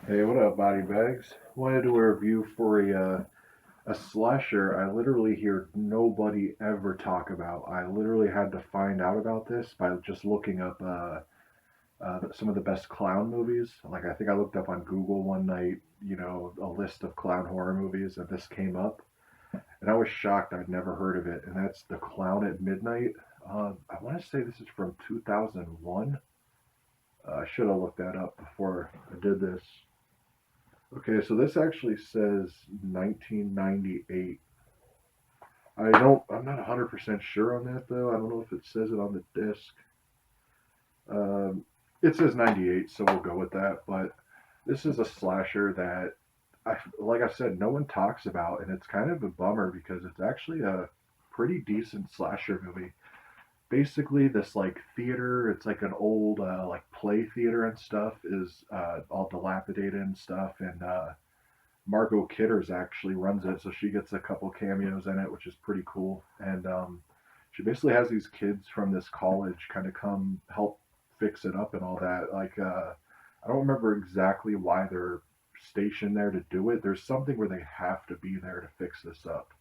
Hey, what up, body bags? Wanted to do a review for a slasher I literally hear nobody ever talk about. I literally had to find out about this by just looking up some of the best clown movies. Like I think I looked up on Google one night, a list of clown horror movies, and this came up, and I was shocked I'd never heard of it. And that's The Clown at Midnight. I want to say this is from 2001. I should have looked that up before I did this. Okay, so this actually says 1998. I'm not 100% sure on that though. I don't know if it says it on the disc. Um, it says 98, so we'll go with that. But this is a slasher that, like I said, no one talks about, and it's kind of a bummer because it's actually a pretty decent slasher movie. Basically, this like theater, it's like an old like play theater and stuff, is all dilapidated and stuff, and Margot Kitters actually runs it, so she gets a couple cameos in it, which is pretty cool. And she basically has these kids from this college kind of come help fix it up and all that. Like, I don't remember exactly why they're stationed there to do it. There's something where they have to be there to fix this up.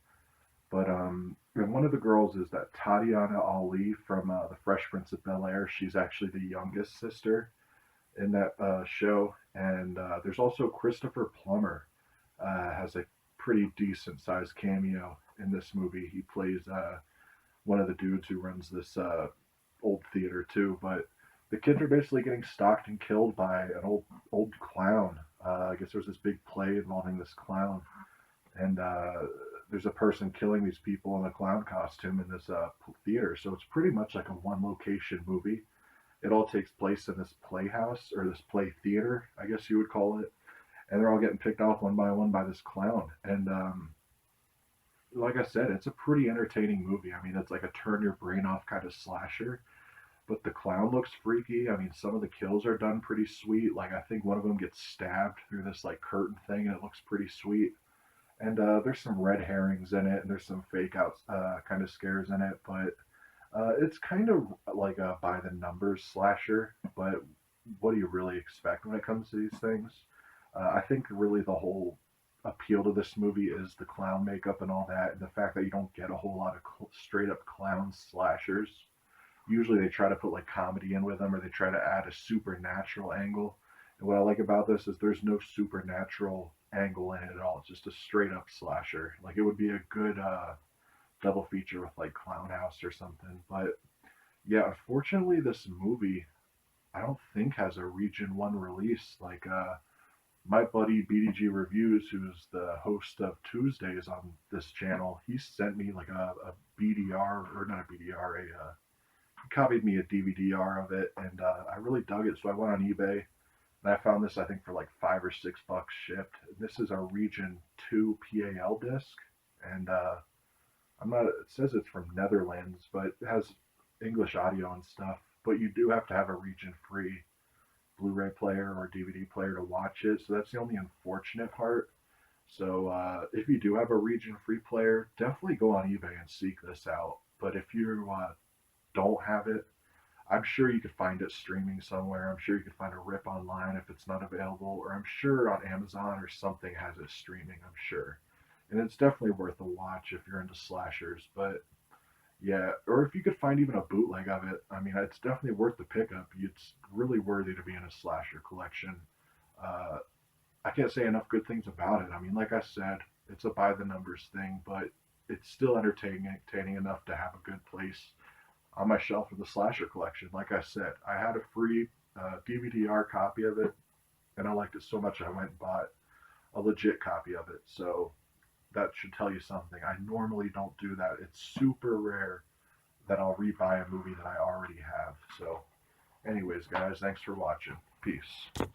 But and one of the girls is that Tatiana Ali from the Fresh Prince of Bel Air. She's actually the youngest sister in that show. And there's also Christopher Plummer has a pretty decent sized cameo in this movie. He plays one of the dudes who runs this old theater too. But the kids are basically getting stalked and killed by an old clown. I guess there was this big play involving this clown, and there's a person killing these people in a clown costume in this theater. So it's pretty much like a one location movie. It all takes place in this playhouse or this play theater, I guess you would call it, and they're all getting picked off one by this clown. And like I said, it's a pretty entertaining movie. I mean, it's like a turn your brain off kind of slasher, but the clown looks freaky. I mean, some of the kills are done pretty sweet. Like I think one of them gets stabbed through this like curtain thing, and it looks pretty sweet. And there's some red herrings in it, and there's some fake out kind of scares in it, but it's kind of like a by the numbers slasher. But what do you really expect when it comes to these things? I think really the whole appeal to this movie is the clown makeup and all that, and the fact that you don't get a whole lot of straight up clown slashers. Usually they try to put like comedy in with them, or they try to add a supernatural angle. And what I like about this is there's no supernatural angle in it at all. It's just a straight up slasher. Like it would be a good double feature with like Clown House or something. But yeah, unfortunately, this movie I don't think has a Region One release. Like my buddy BDG Reviews, who's the host of Tuesdays on this channel, he sent me like a BDR, or not a BDR, he copied me a DVD-R of it, and I really dug it. So I went on eBay and I found this I think for like $5 or $6 shipped. This is a Region Two PAL disc, and I'm not. It says it's from Netherlands, but it has English audio and stuff. But you do have to have a region free Blu-ray player or DVD player to watch it. So that's the only unfortunate part. So if you do have a region free player, definitely go on eBay and seek this out. But if you don't have it, I'm sure you could find it streaming somewhere. I'm sure you could find a rip online if it's not available, or I'm sure on Amazon or something has it streaming. I'm sure, and it's definitely worth a watch if you're into slashers. But yeah, or if you could find even a bootleg of it, I mean, it's definitely worth the pickup. It's really worthy to be in a slasher collection. Uh, I can't say enough good things about it. I mean, like I said, it's a by the numbers thing, but it's still entertaining enough to have a good place on my shelf of the slasher collection. Like I said, I had a free DVD-R copy of it, and I liked it so much I went and bought a legit copy of it. So that should tell you something. I normally don't do that. It's super rare that I'll rebuy a movie that I already have. So, anyways, guys, thanks for watching. Peace.